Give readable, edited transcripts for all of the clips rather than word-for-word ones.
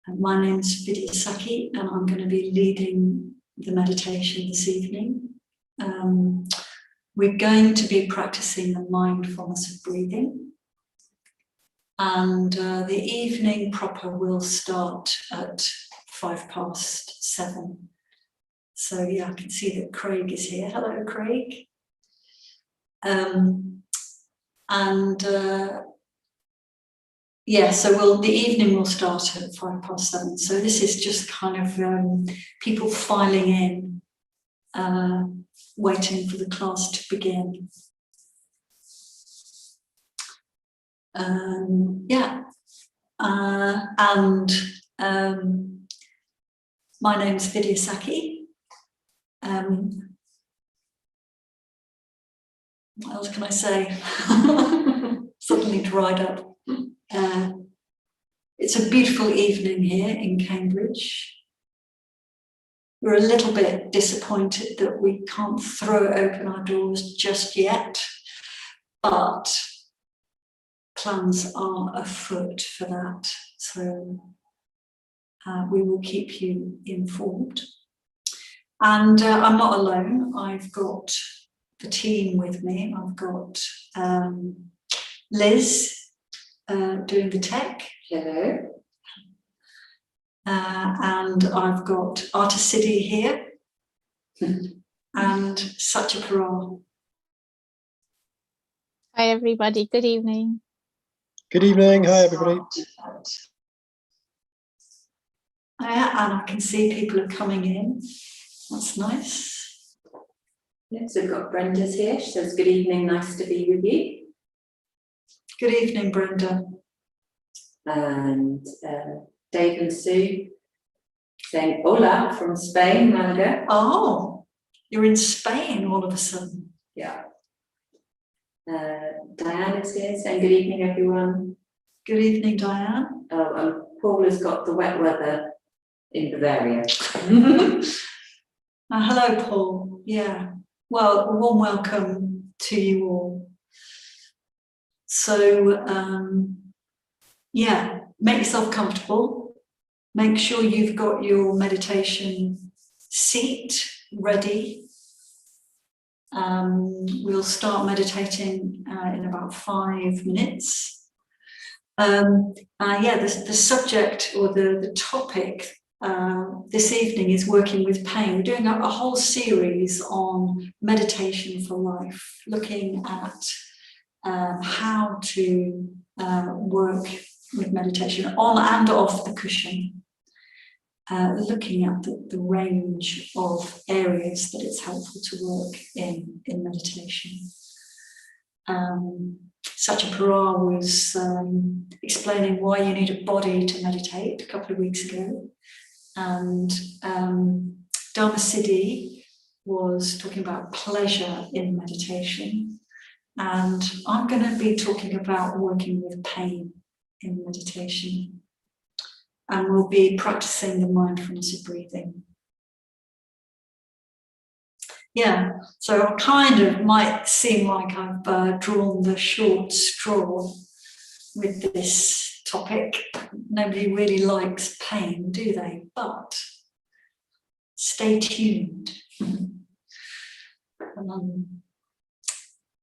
My name's Vidyasakhi, and I'm going to be leading the meditation this evening. We're going to be practicing the mindfulness of breathing, and the evening proper will start at 7:05. So yeah, I can see that Craig is here. Hello, Craig. Yeah, so the evening will start at 7:05. So this is just kind of people filing in, waiting for the class to begin. My name's Vidyasakhi. What else can I say? Suddenly dried up. It's a beautiful evening here in Cambridge. We're a little bit disappointed that we can't throw open our doors just yet, but plans are afoot for that. So we will keep you informed. And I'm not alone. I've got the team with me. I've got Liz doing the tech. Hello. And I've got Artisidi here and Satyapara. Hi everybody, good evening. Good evening, hi everybody. And I can see people are coming in. That's nice. Yes, we've got Brenda's here. She says, good evening, nice to be with you. Good evening, Brenda. And Dave and Sue saying hola from Spain, Malaga. Oh, you're in Spain all of a sudden. Yeah. Diane is here saying good evening, everyone. Good evening, Diane. Oh, and Paul has got the wet weather in Bavaria. Hello, Paul. Yeah. Well, a warm welcome to you all. So, yeah, make yourself comfortable. Make sure you've got your meditation seat ready. We'll start meditating in about 5 minutes. Yeah, the subject or the topic this evening is working with pain. We're doing a whole series on meditation for life, looking at how to work with meditation on and off the cushion, looking at the range of areas that it's helpful to work in meditation. Satyapara was explaining why you need a body to meditate a couple of weeks ago, and Dharmasiddhi was talking about pleasure in meditation. And I'm going to be talking about working with pain in meditation. And we'll be practicing the mindfulness of breathing. Yeah, so I kind of might seem like I've drawn the short straw with this topic. Nobody really likes pain, do they? But stay tuned.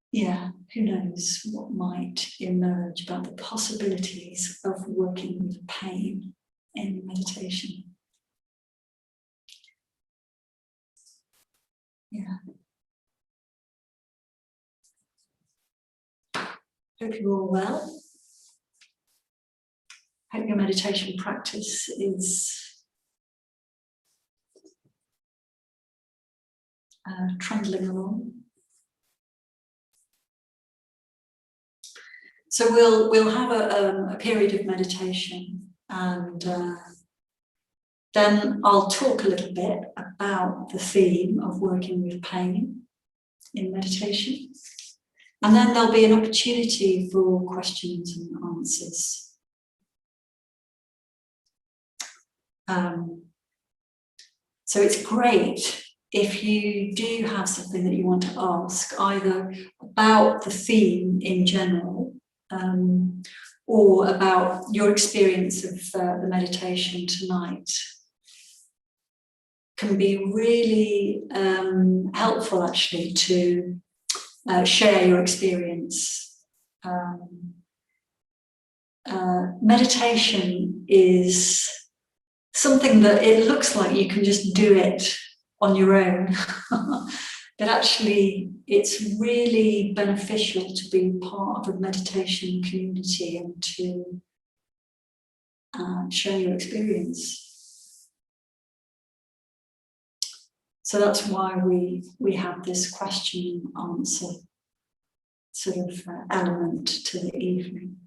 Yeah, who knows what might emerge about the possibilities of working with pain in meditation. Yeah. Hope you're all well. Hope your meditation practice is trundling along. So we'll have a period of meditation, and then I'll talk a little bit about the theme of working with pain in meditation. And then there'll be an opportunity for questions and answers. So it's great if you do have something that you want to ask, either about the theme in general, or about your experience of the meditation tonight can be really helpful, actually, to share your experience. Meditation is something that it looks like you can just do it on your own, but actually it's really beneficial to be part of a meditation community and to share your experience. So that's why we have this question and answer sort of element to the evening.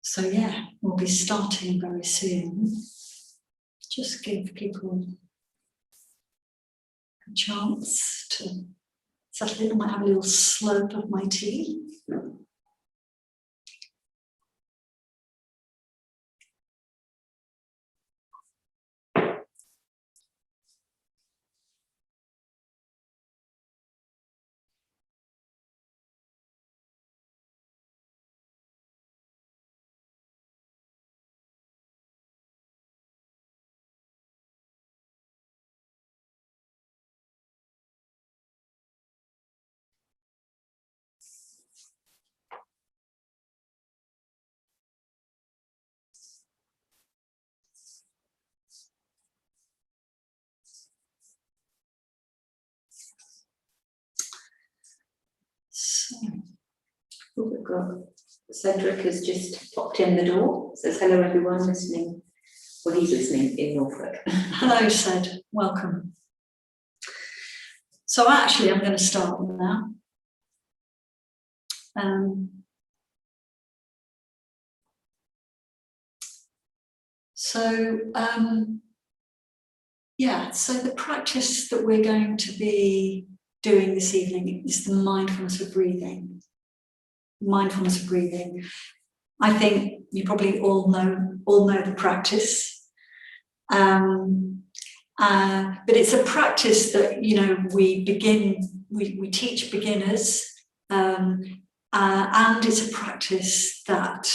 So yeah, we'll be starting very soon. Just give people a chance to settle in. I might have a little slurp of my tea. So, We've got Cedric has just popped in the door. Says hello everyone listening. Well, he's listening in Norfolk. hello, Ced. Welcome. So actually, I'm going to start now. So the practice that we're going to be doing this evening is the mindfulness of breathing. Mindfulness of breathing. I think you probably all know the practice, but it's a practice that we teach beginners, and it's a practice that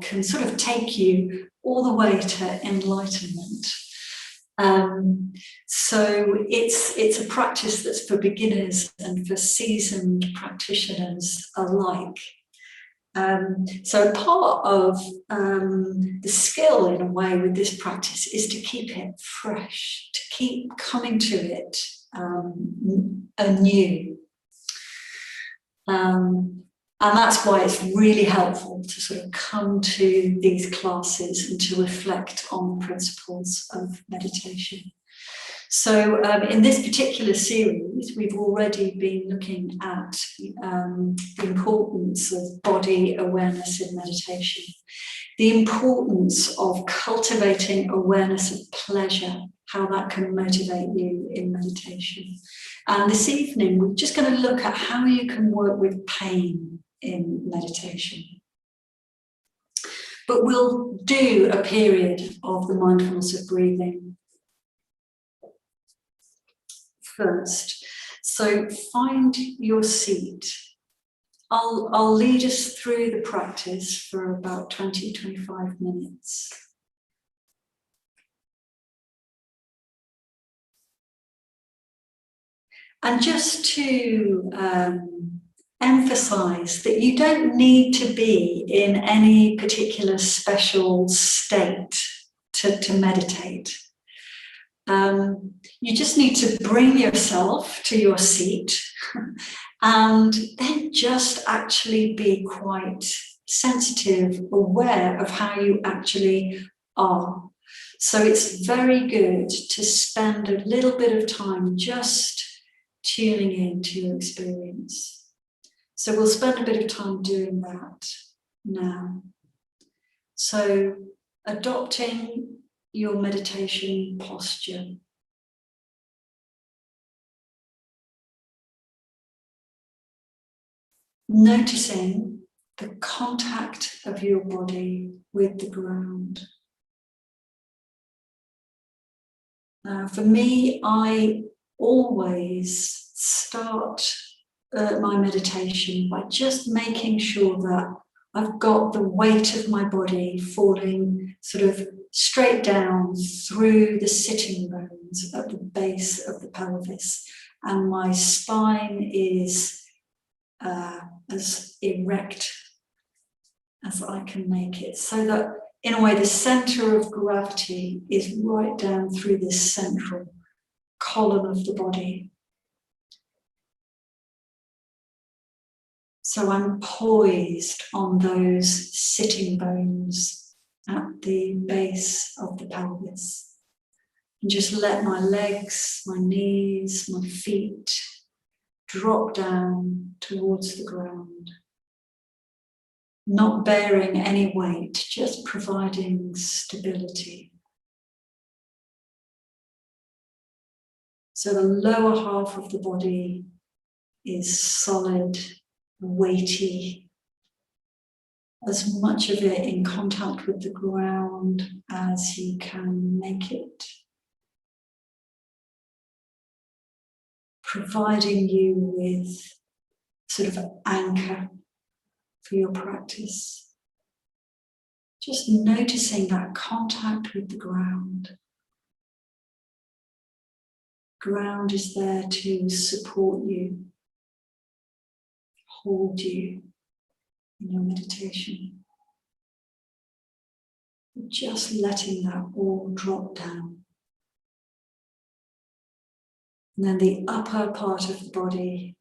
can sort of take you all the way to enlightenment. So it's a practice that's for beginners and for seasoned practitioners alike. So part of the skill, in a way, with this practice is to keep it fresh, to keep coming to it anew. And that's why it's really helpful to sort of come to these classes and to reflect on the principles of meditation. So in this particular series, we've already been looking at the importance of body awareness in meditation, the importance of cultivating awareness of pleasure, how that can motivate you in meditation. And this evening, we're just going to look at how you can work with pain in meditation. But we'll do a period of the mindfulness of breathing first. So find your seat. I'll lead us through the practice for about 20-25 minutes. And just to emphasize that you don't need to be in any particular special state to meditate. You just need to bring yourself to your seat and then just actually be quite sensitive, aware of how you actually are. So it's very good to spend a little bit of time just tuning into your experience. So we'll spend a bit of time doing that now. So adopting your meditation posture. Noticing the contact of your body with the ground. For me, I always start my meditation by just making sure that I've got the weight of my body falling sort of straight down through the sitting bones at the base of the pelvis, and my spine is as erect as I can make it, so that in a way the center of gravity is right down through this central column of the body. So I'm poised on those sitting bones at the base of the pelvis. And just let my legs, my knees, my feet drop down towards the ground. Not bearing any weight, just providing stability. So the lower half of the body is solid, weighty, as much of it in contact with the ground as you can make it, providing you with sort of anchor for your practice. Just noticing that contact with the ground. Ground is there to support you, hold you in your meditation. Just letting that all drop down. And then the upper part of the body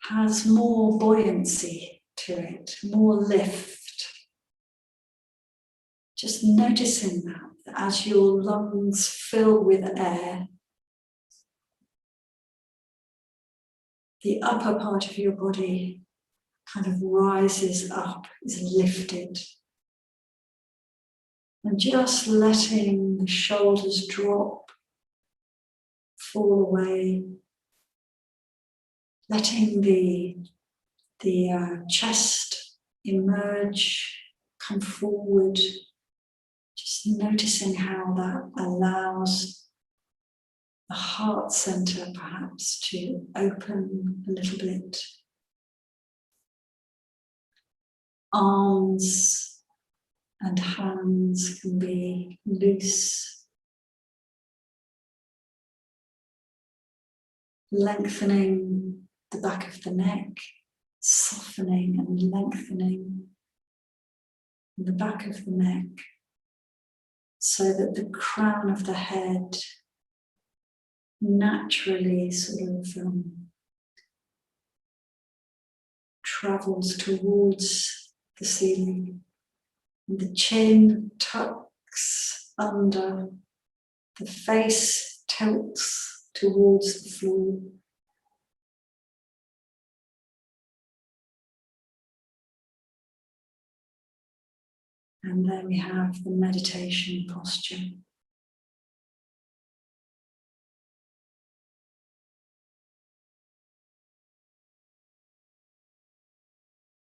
has more buoyancy to it, more lift. Just noticing that as your lungs fill with air, the upper part of your body kind of rises up, is lifted. And just letting the shoulders drop, fall away, letting the chest emerge, come forward, just noticing how that allows the heart center perhaps to open a little bit. Arms and hands can be loose. Lengthening the back of the neck, softening and lengthening the back of the neck so that the crown of the head naturally sort of travels towards the ceiling. And the chin tucks under, the face tilts towards the floor. And then we have the meditation posture.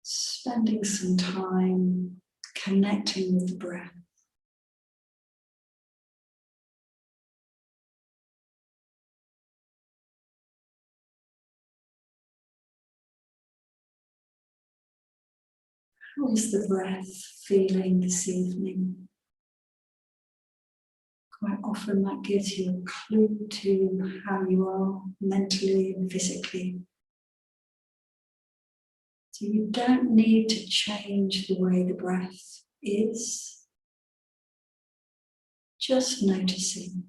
Spending some time connecting with the breath. How is the breath feeling this evening? Quite often that gives you a clue to how you are mentally and physically. So you don't need to change the way the breath is. Just noticing.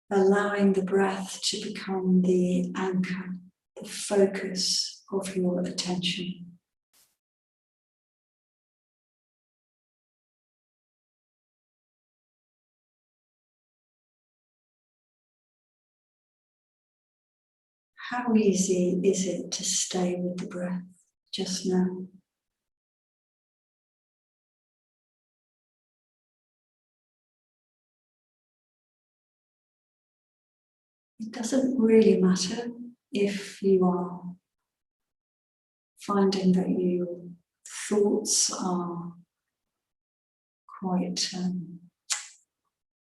Allowing the breath to become the anchor, the focus of your attention. How easy is it to stay with the breath just now? It doesn't really matter if you are finding that your thoughts are quite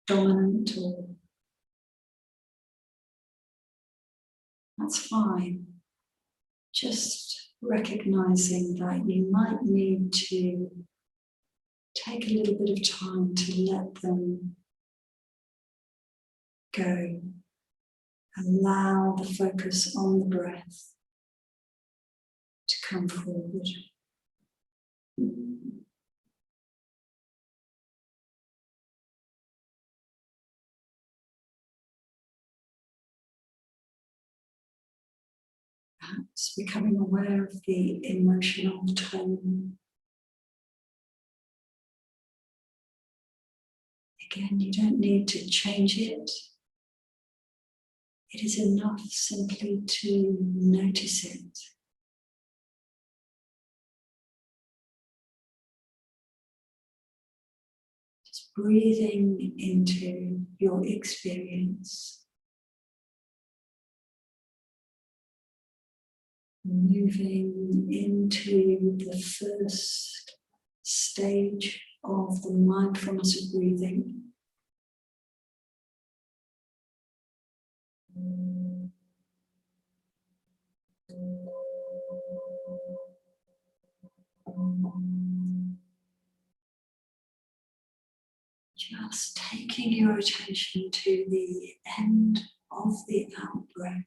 dominant, or that's fine. Just recognizing that you might need to take a little bit of time to let them go. Allow the focus on the breath to come forward. Perhaps becoming aware of the emotional tone. Again, you don't need to change it. It is enough simply to notice it. Just breathing into your experience. Moving into the first stage of the mindfulness of breathing. Just taking your attention to the end of the out-breath.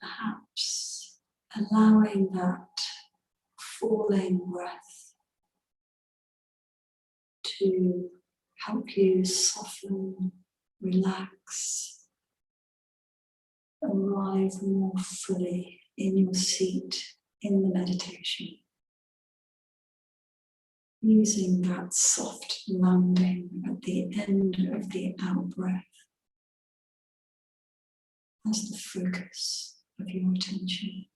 Perhaps allowing that falling breath to help you soften, relax, arrive more fully in your seat in the meditation. Using that soft landing at the end of the out-breath as the focus of your attention.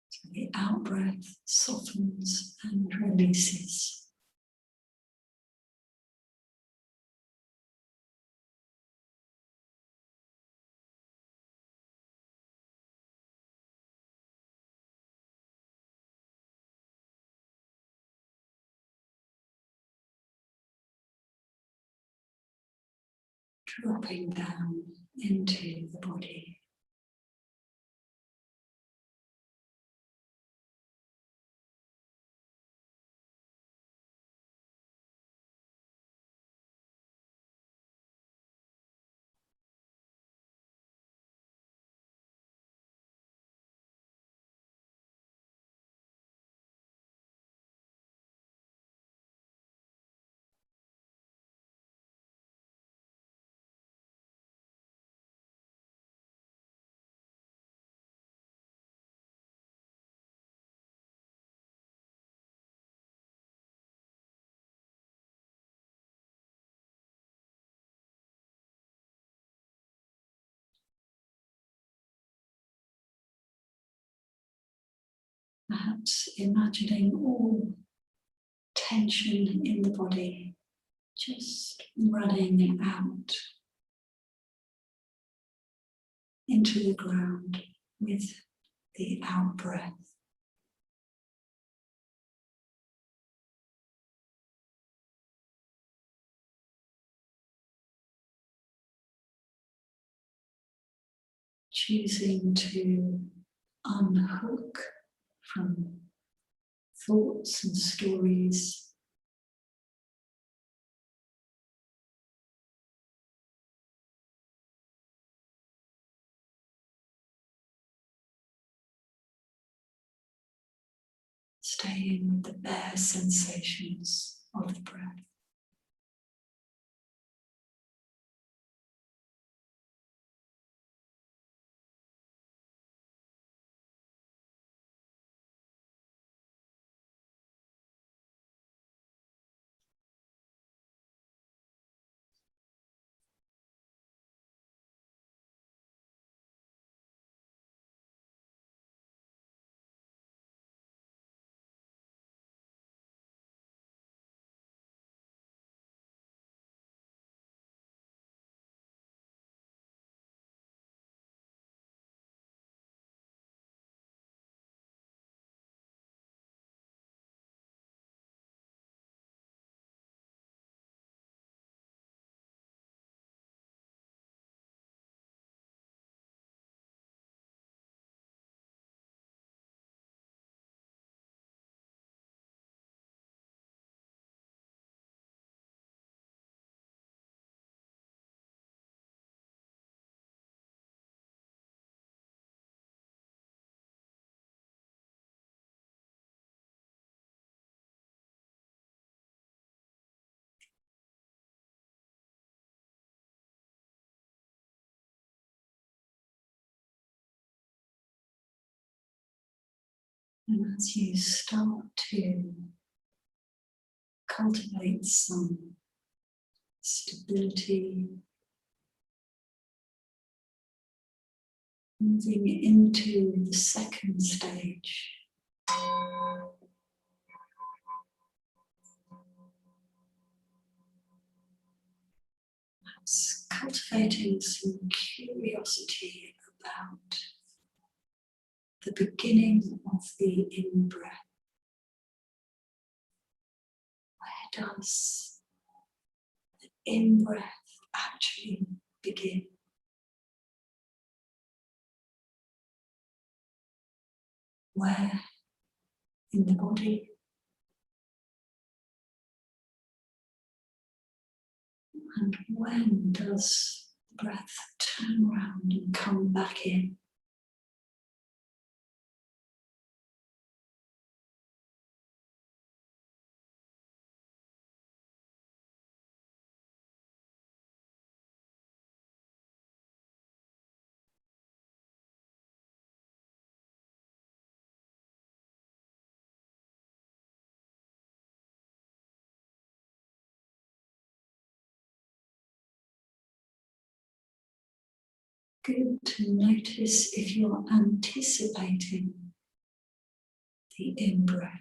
So the out-breath softens and releases. Dropping down into the body. Perhaps imagining all tension in the body just running out into the ground with the out-breath. choosing to unhook from thoughts and stories. Staying with the bare sensations of the breath. And as you start to cultivate some stability, moving into the second stage. That's cultivating some curiosity about the beginning of the in-breath. Where does the in-breath actually begin? Where in the body? And when does the breath turn around and come back in? Good to notice if you're anticipating the in-breath.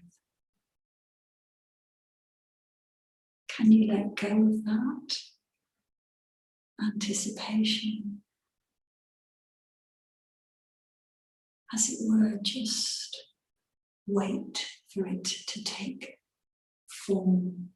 Can you let go of that anticipation? As it were, just wait for it to take form.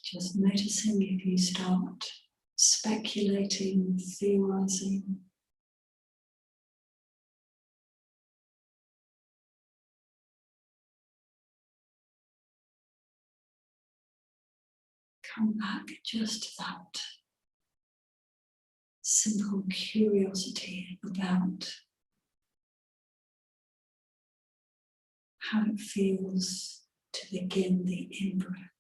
Just noticing if you start speculating, theorizing. Come back just to that simple curiosity about how it feels to begin the in-breath.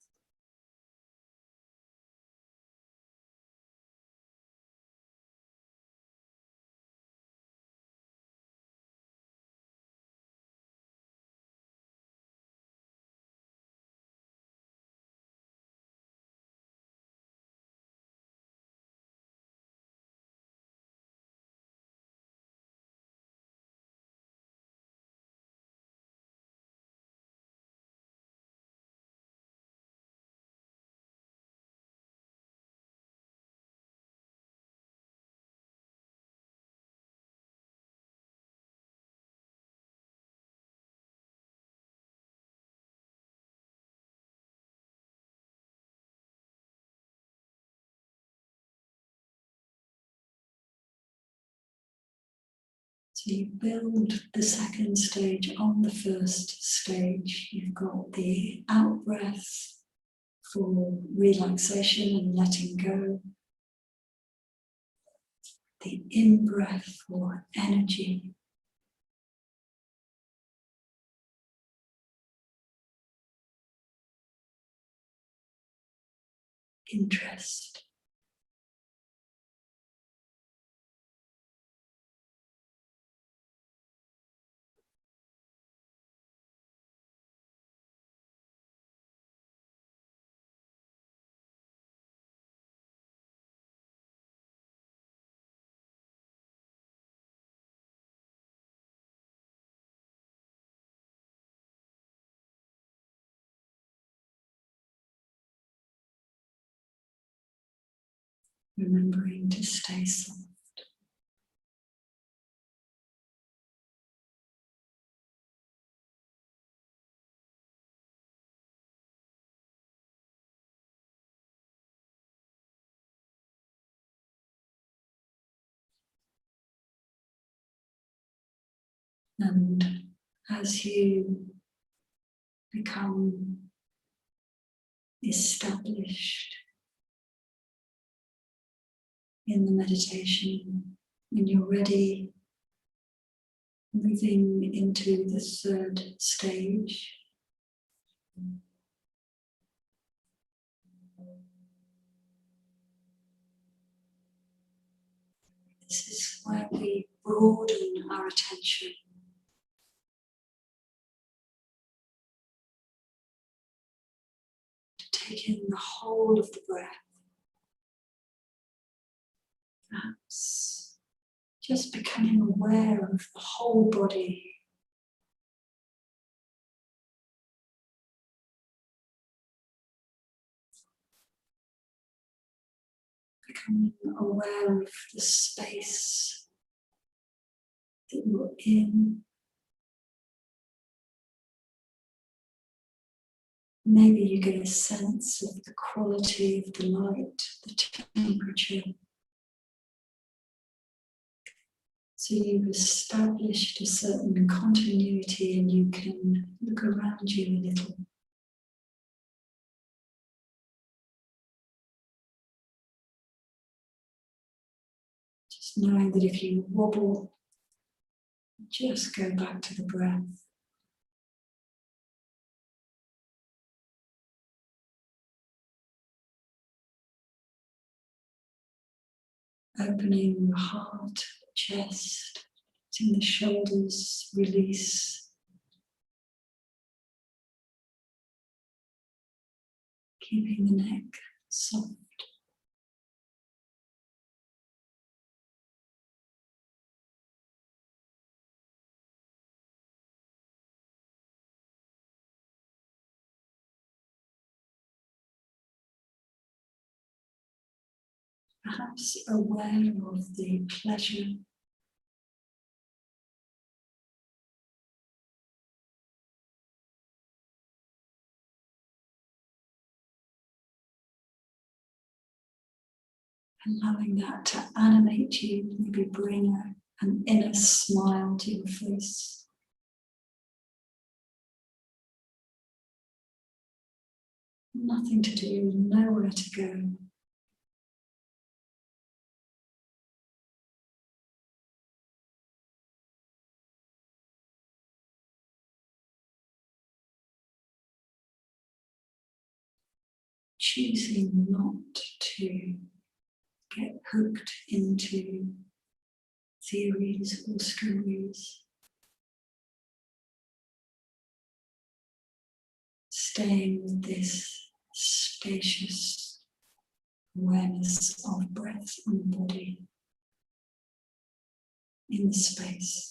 So you build the second stage on the first stage. You've got the out breath for relaxation and letting go. The in breath for energy. Interest. Remembering to stay soft. And as you become established in the meditation, when you're ready, moving into the third stage. This is where we broaden our attention. To take in the whole of the breath. Perhaps just becoming aware of the whole body. Becoming aware of the space that you're in. Maybe you get a sense of the quality of the light, the temperature. So you've established a certain continuity and you can look around you a little. Just knowing that if you wobble, just go back to the breath. Opening the heart, chest, letting the shoulders release. Keeping the neck soft. Perhaps aware of the pleasure allowing that to animate you, maybe bring an inner smile to your face. Nothing to do, nowhere to go. Choosing not to get hooked into theories or stories. Staying with this spacious awareness of breath and body in the space.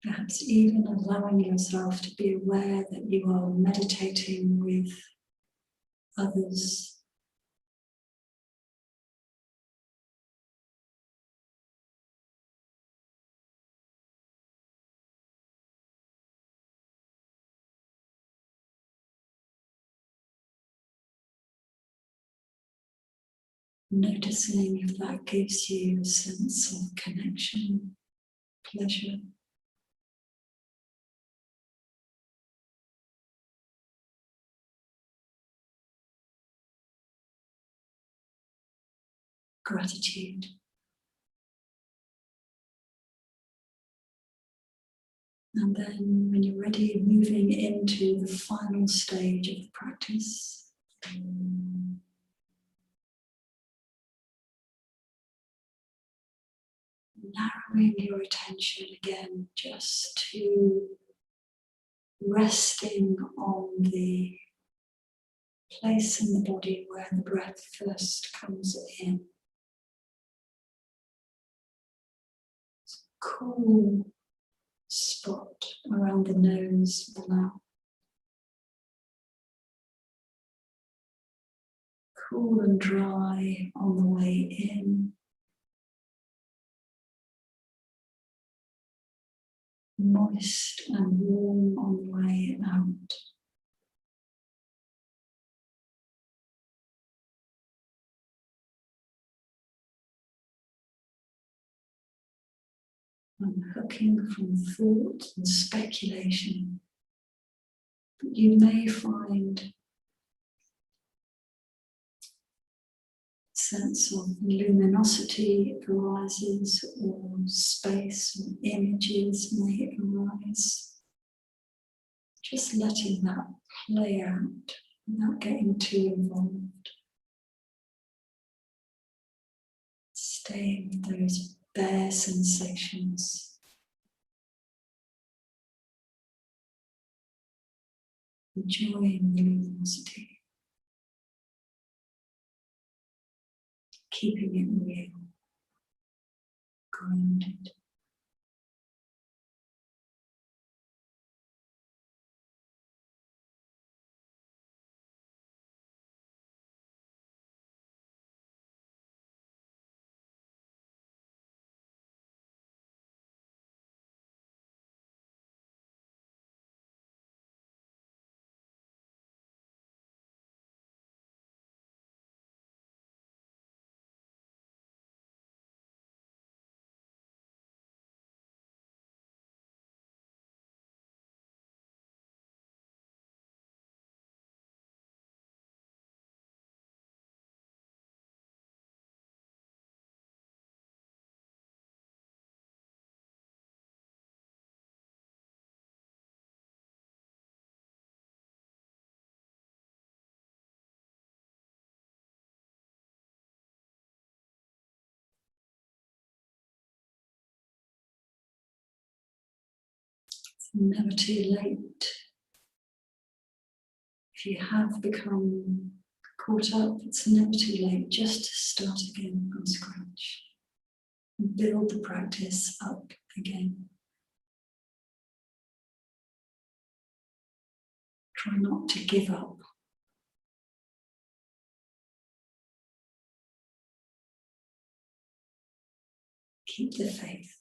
Perhaps even allowing yourself to be aware that you are meditating with others. Noticing if that gives you a sense of connection, pleasure. Gratitude. And then when you're ready, moving into the final stage of the practice. Narrowing your attention again just to resting on the place in the body where the breath first comes in. Cool spot around the nose, the mouth. Cool and dry on the way in. Moist and warm on the way out. Unhooking from thought and speculation. You may find a sense of luminosity arises, or space or images may arise. Just letting that play out without getting too involved. Staying with those bare sensations. Enjoying the luminosity. Keeping it real. Grounded. Never too late. If you have become caught up, it's never too late just to start again from scratch. And build the practice up again. Try not to give up. Keep the faith.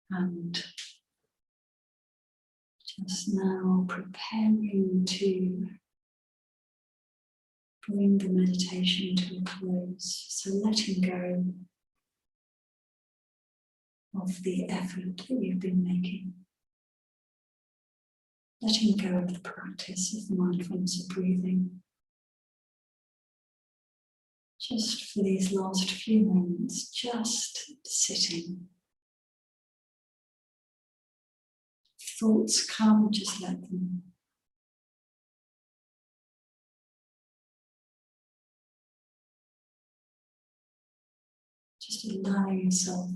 And just now preparing to bring the meditation to a close. So letting go of the effort that you've been making. Letting go of the practice of mindfulness of breathing. Just for these last few moments, just sitting. Thoughts come, just let them. Just allowing yourself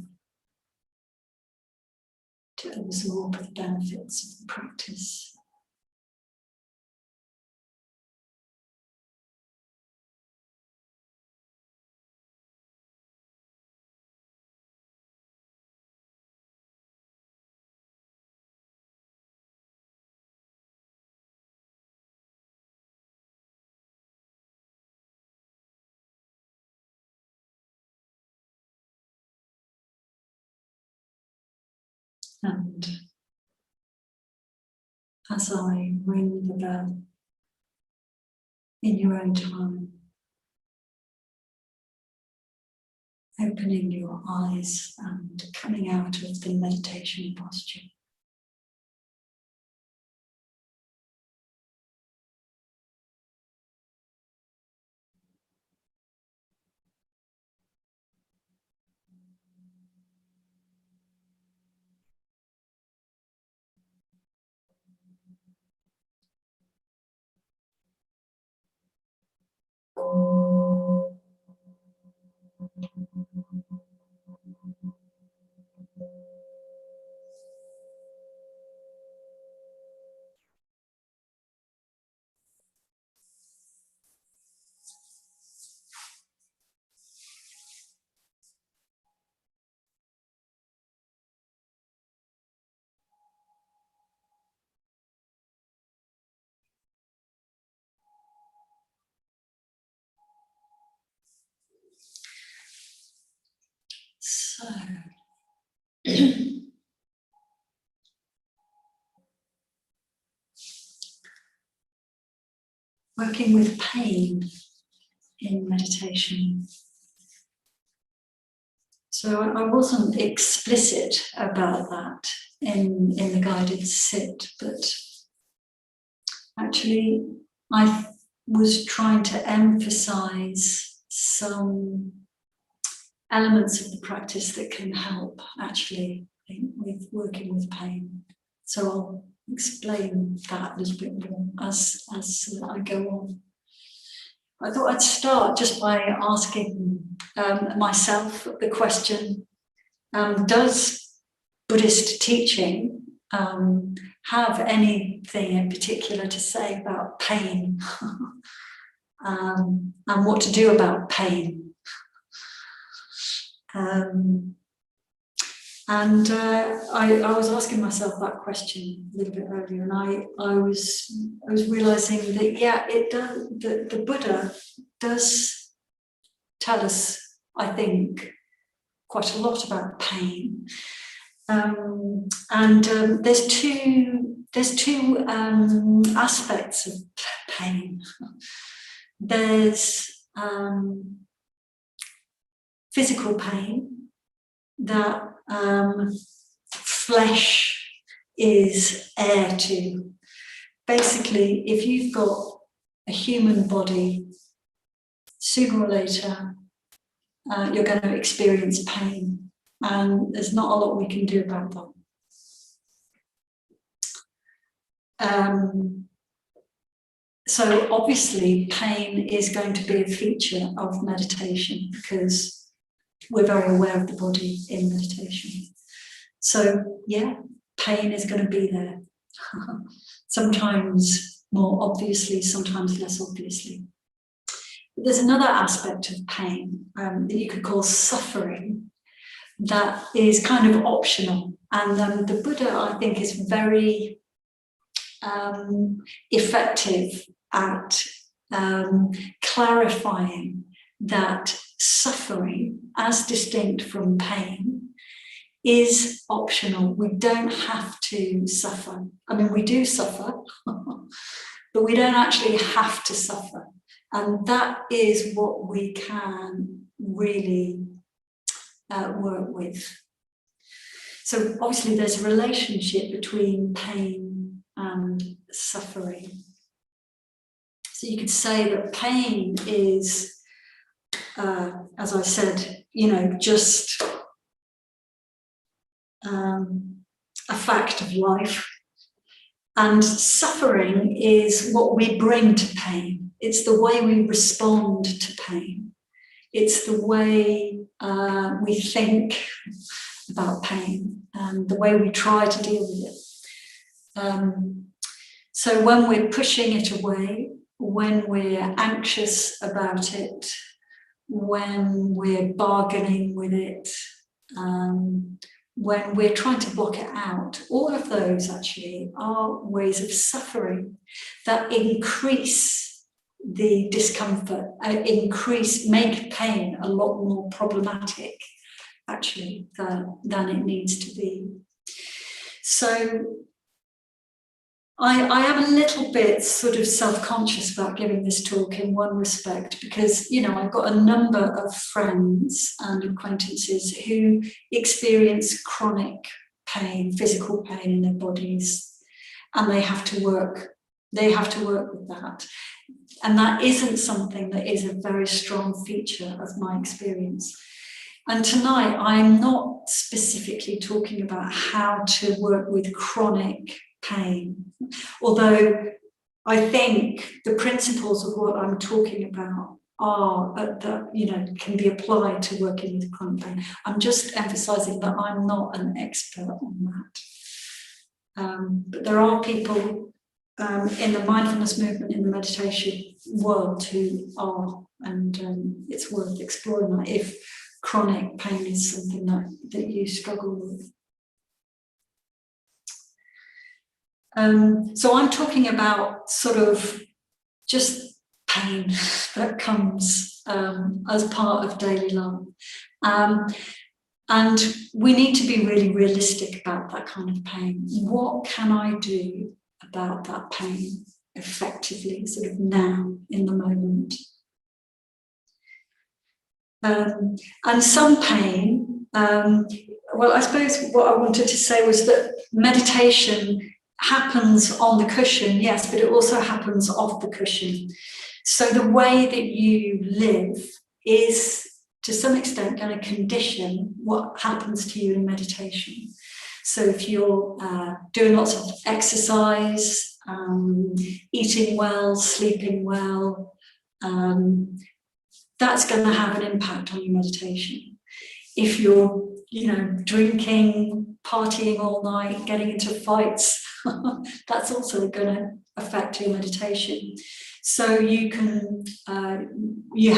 to absorb the benefits of the practice. And as I ring the bell in your own time, opening your eyes and coming out of the meditation posture. So, working with pain in meditation. So I wasn't explicit about that in the guided sit, but actually I was trying to emphasize some elements of the practice that can help actually with working with pain. So I'll explain that a little bit more as I go on. I thought I'd start just by asking myself the question, does Buddhist teaching have anything in particular to say about pain and what to do about pain? I was asking myself that question a little bit earlier, and I was realizing that it does. The Buddha does tell us, I think, quite a lot about pain, there's two aspects of pain. There's physical pain that flesh is heir to. Basically, if you've got a human body, sooner or later you're going to experience pain, and there's not a lot we can do about that. So obviously pain is going to be a feature of meditation because we're very aware of the body in meditation. So yeah, pain is going to be there. Sometimes more obviously, sometimes less obviously. But there's another aspect of pain that you could call suffering that is kind of optional. And the Buddha, I think, is very effective at clarifying that suffering, as distinct from pain, is optional. We don't have to suffer. I mean, we do suffer, but we don't actually have to suffer. And that is what we can really work with. So obviously there's a relationship between pain and suffering. So you could say that pain is, as I said, just a fact of life. And suffering is what we bring to pain. It's the way we respond to pain. It's the way we think about pain and the way we try to deal with it. So when we're pushing it away, when we're anxious about it, when we're bargaining with it, when we're trying to block it out, all of those actually are ways of suffering that increase the discomfort, make pain a lot more problematic actually than it needs to be. So I am a little bit sort of self-conscious about giving this talk in one respect, because, you know, I've got a number of friends and acquaintances who experience chronic pain, physical pain in their bodies, and they have to work with that. And that isn't something that is a very strong feature of my experience. And tonight, I'm not specifically talking about how to work with chronic pain, although I think the principles of what I'm talking about are that, you know, can be applied to working with chronic pain. I'm just emphasizing that I'm not an expert on that. But there are people in the mindfulness movement, in the meditation world, who are, and it's worth exploring that if chronic pain is something that you struggle with. So I'm talking about sort of just pain that comes as part of daily life. And we need to be really realistic about that kind of pain. What can I do about that pain effectively, sort of now, in the moment? And some pain, well, I suppose what I wanted to say was that meditation happens on the cushion, yes, but it also happens off the cushion. So the way that you live is, to some extent, going to condition what happens to you in meditation. So if you're doing lots of exercise, eating well, sleeping well, that's going to have an impact on your meditation. If you're, you know, drinking, partying all night, getting into fights, that's also going to affect your meditation. So you can you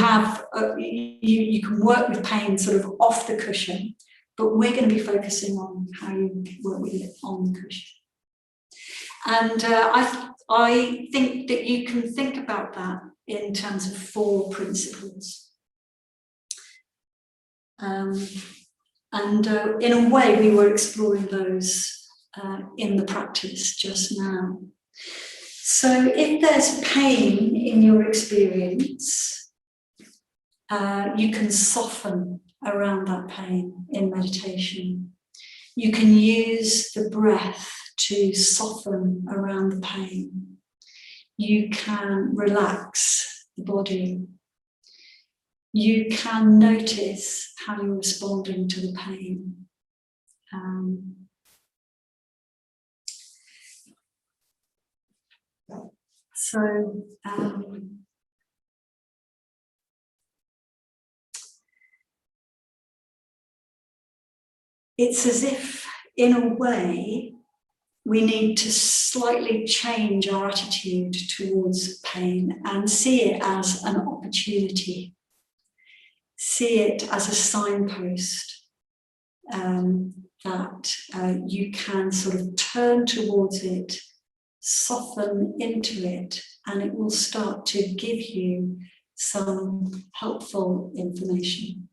can work with pain sort of off the cushion, but we're going to be focusing on how you work with it on the cushion. And I think that you can think about that in terms of 4 principles. And in a way, we were exploring those in the practice just now. So if there's pain in your experience, you can soften around that pain in meditation. You can use the breath to soften around the pain. You can relax the body. You can notice how you're responding to the pain. It's as if, in a way, we need to slightly change our attitude towards pain and see it as an opportunity. See it as a signpost that you can sort of turn towards it, soften into it, and it will start to give you some helpful information.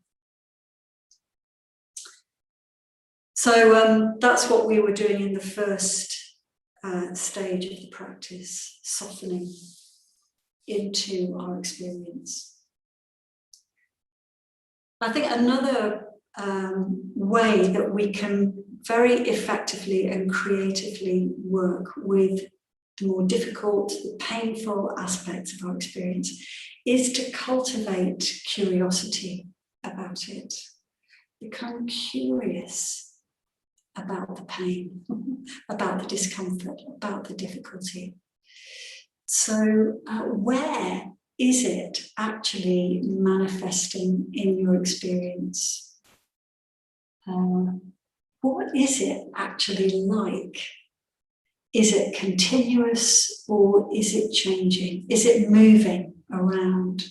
So that's what we were doing in the first stage of the practice, softening into our experience. I think another way that we can very effectively and creatively work with the more difficult, the painful aspects of our experience is to cultivate curiosity about it. Become curious about the pain, about the discomfort, about the difficulty. So where is it actually manifesting in your experience? What is it actually like? Is it continuous or is it changing? Is it moving around?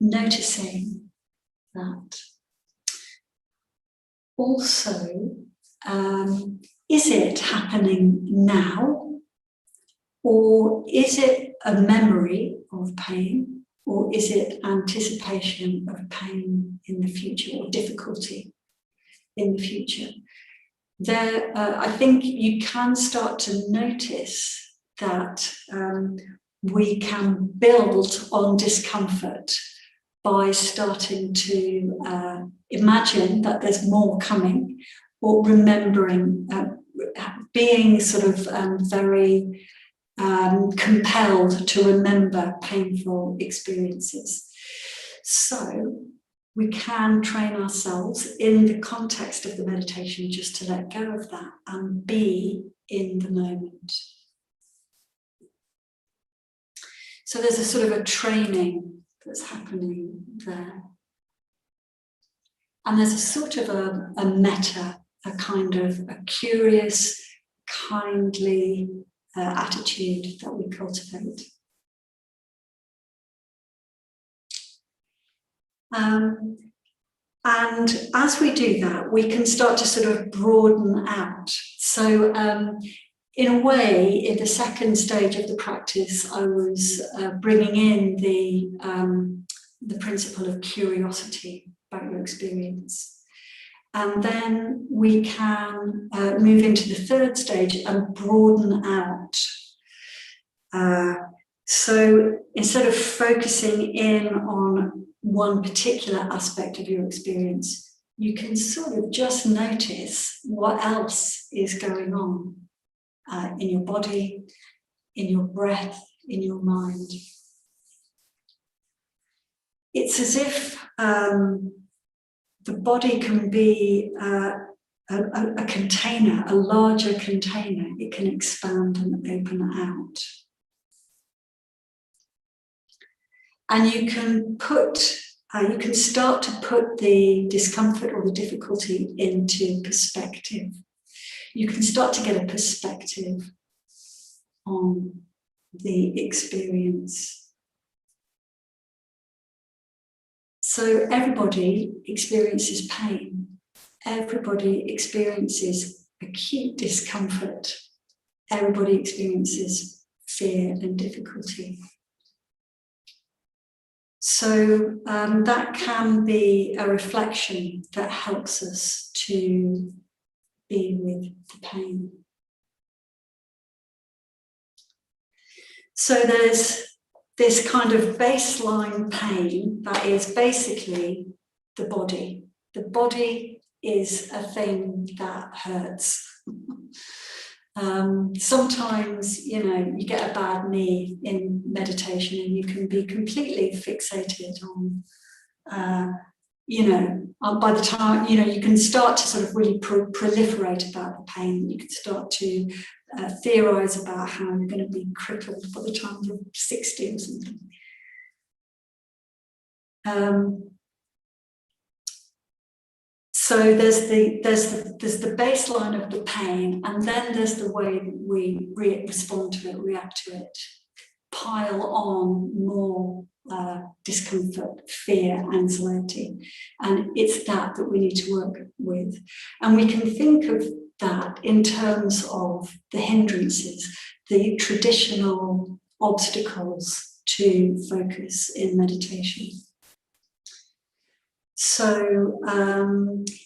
Noticing that. Also, is it happening now? Or is it a memory of pain? Or is it anticipation of pain in the future or difficulty in the future? I think you can start to notice that we can build on discomfort by starting to imagine that there's more coming, or remembering, being sort of very compelled to remember painful experiences. So we can train ourselves in the context of the meditation just to let go of that and be in the moment. So there's a sort of a training that's happening there. And there's a sort of a metta, a kind of a curious, kindly attitude that we cultivate. And as we do that, we can start to sort of broaden out. So in a way, in the second stage of the practice, I was bringing in the principle of curiosity about your experience. And then we can move into the third stage and broaden out. So instead of focusing in on one particular aspect of your experience, you can sort of just notice what else is going on in your body, in your breath, in your mind. It's as if the body can be a container, a larger container. It can expand and open out. And you can start to put the discomfort or the difficulty into perspective. You can start to get a perspective on the experience. So everybody experiences pain. Everybody experiences acute discomfort. Everybody experiences fear and difficulty. So that can be a reflection that helps us to be with the pain. So there's this kind of baseline pain that is basically the body. The body is a thing that hurts. Sometimes, you get a bad knee in meditation and you can be completely fixated on, by the time, you can start to sort of really proliferate about the pain. You can start to theorize about how you're going to be crippled by the time you're 60 or something. So there's the baseline of the pain, and then there's the way we respond to it, react to it, pile on more discomfort, fear, anxiety, and it's that we need to work with. And we can think of that in terms of the hindrances, the traditional obstacles to focus in meditation. So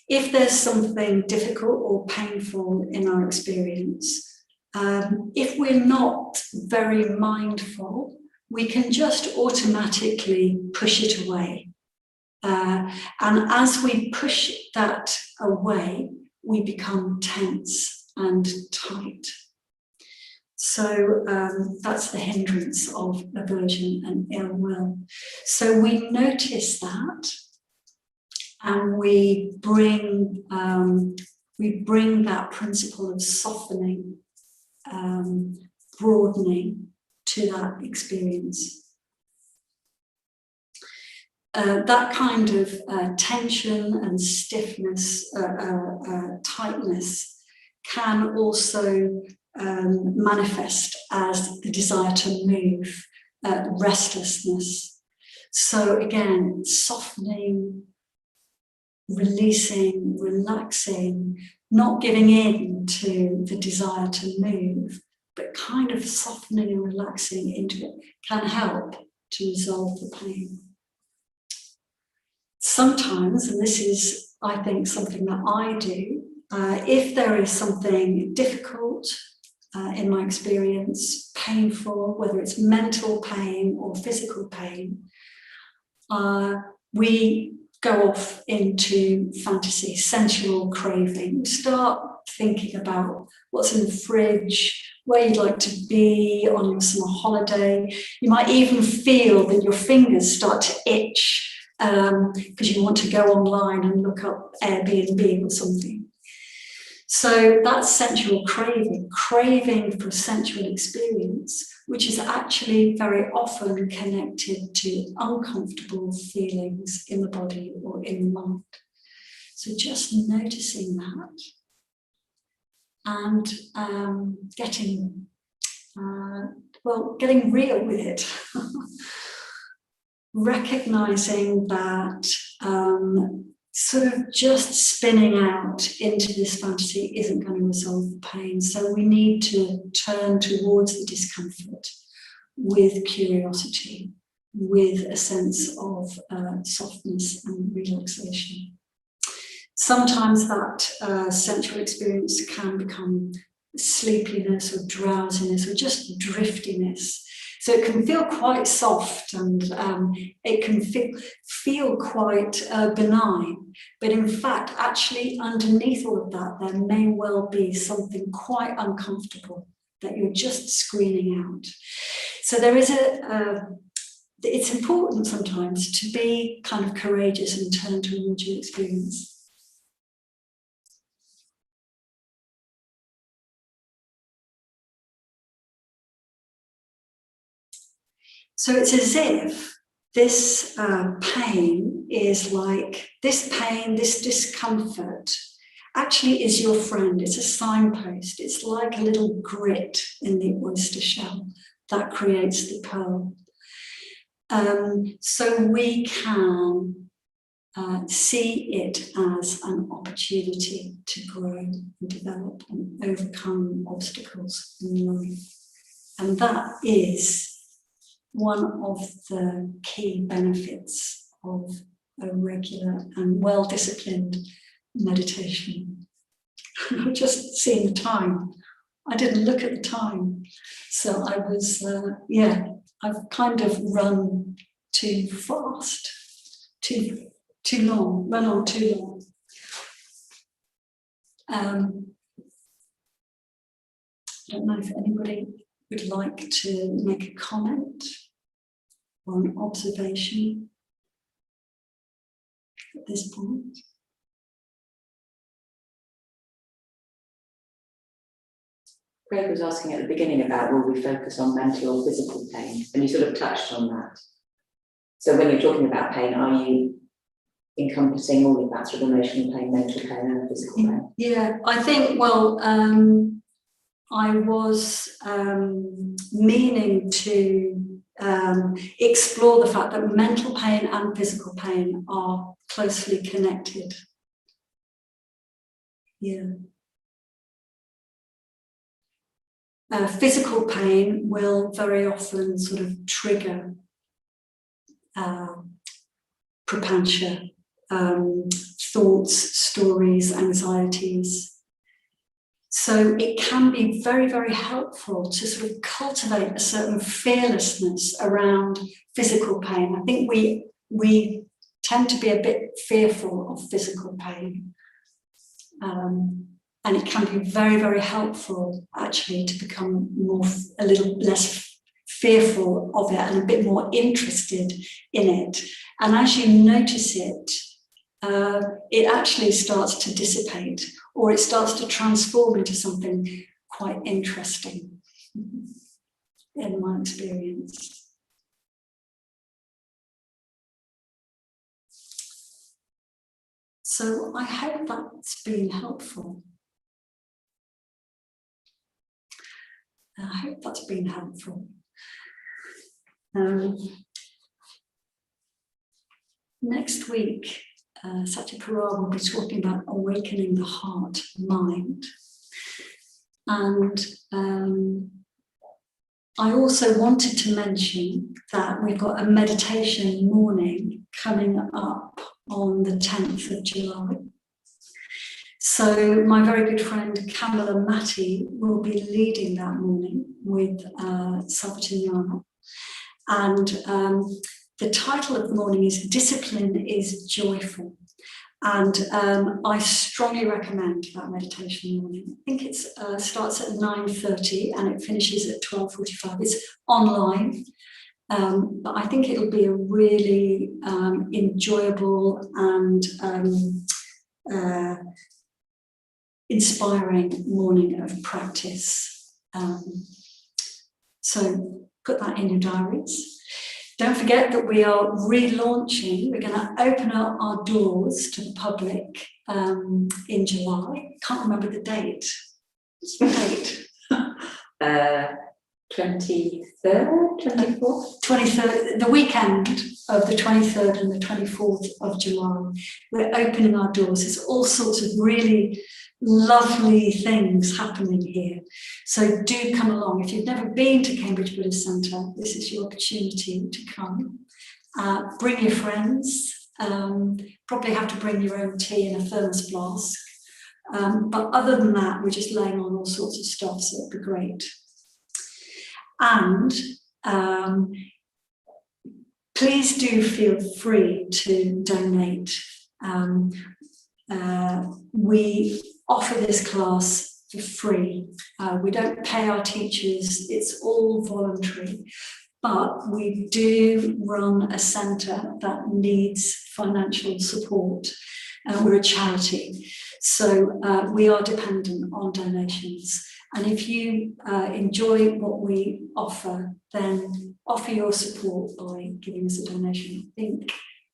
if there's something difficult or painful in our experience, if we're not very mindful, we can just automatically push it away. And as we push that away, we become tense and tight. So that's the hindrance of aversion and ill will. So we notice that. And we bring that principle of softening, broadening to that experience. that kind of tension and stiffness, tightness can also manifest as the desire to move, restlessness. So again, softening, releasing, relaxing, not giving in to the desire to move, but kind of softening and relaxing into it can help to resolve the pain. Sometimes, and this is, I think, something that I do, if there is something difficult in my experience, painful, whether it's mental pain or physical pain, we go off into fantasy, sensual craving. Start thinking about what's in the fridge, where you'd like to be on your summer holiday. You might even feel that your fingers start to itch because you want to go online and look up Airbnb or something. So that's sensual craving, craving for sensual experience, which is actually very often connected to uncomfortable feelings in the body or in the mind. So just noticing that and getting real with it. Recognizing that sort of just spinning out into this fantasy isn't going to resolve the pain. So we need to turn towards the discomfort with curiosity, with a sense of softness and relaxation. Sometimes that sensual experience can become sleepiness or drowsiness or just driftiness. So it can feel quite soft and it can feel quite benign, but in fact, actually underneath all of that, there may well be something quite uncomfortable that you're just screening out. So there is it's important sometimes to be kind of courageous and turn towards your experience. So it's as if this pain is like, this pain, this discomfort actually is your friend. It's a signpost. It's like a little grit in the oyster shell that creates the pearl. So we can see it as an opportunity to grow and develop and overcome obstacles in life. And that is one of the key benefits of a regular and well-disciplined meditation. I've just seen the time. I didn't look at the time. So I was, I've kind of run too fast, too long, run on too long. I don't know if anybody would like to make a comment or an observation at this point. Craig was asking at the beginning about will we focus on mental or physical pain, and you sort of touched on that. So when you're talking about pain, are you encompassing all of that sort of emotional pain, mental pain and physical pain? Yeah, I think, well, I was meaning to explore the fact that mental pain and physical pain are closely connected. Yeah. Physical pain will very often sort of trigger propension, thoughts, stories, anxieties. So it can be very, very helpful to sort of cultivate a certain fearlessness around physical pain. I think we tend to be a bit fearful of physical pain. And it can be very, very helpful actually to become a little less fearful of it and a bit more interested in it. And as you notice it, it actually starts to dissipate, or it starts to transform into something quite interesting, in my experience. So I hope that's been helpful. I hope that's been helpful. Next week, Satyapura will be talking about awakening the heart mind. And I also wanted to mention that we've got a meditation morning coming up on the 10th of July. So my very good friend Kamala Matti will be leading that morning with Savatanyana. And the title of the morning is Discipline is Joyful. And I strongly recommend that meditation morning. I think it starts at 9:30 and it finishes at 12:45. It's online, but I think it'll be a really enjoyable and inspiring morning of practice. So put that in your diaries. Don't forget that we are relaunching. We're going to open up our doors to the public in July. Can't remember the date. What's the date? 23rd, 24th? 23rd, the weekend of the 23rd and the 24th of July. We're opening our doors. There's all sorts of really lovely things happening here. So do come along. If you've never been to Cambridge Buddhist Centre, this is your opportunity to come. Bring your friends. Probably have to bring your own tea in a thermos flask. But other than that, we're just laying on all sorts of stuff, so it'd be great. And please do feel free to donate. We offer this class for free. We don't pay our teachers, it's all voluntary. But we do run a centre that needs financial support. We're a charity, so we are dependent on donations. And if you enjoy what we offer, then offer your support by giving us a donation. I think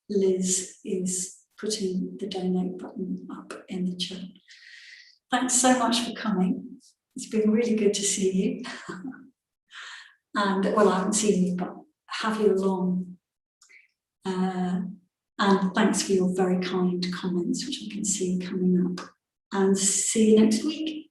Liz is putting the donate button up in the chat. Thanks so much for coming. It's been really good to see you. And, well, I haven't seen you, but have you along. And thanks for your very kind comments, which I can see coming up. And see you next week.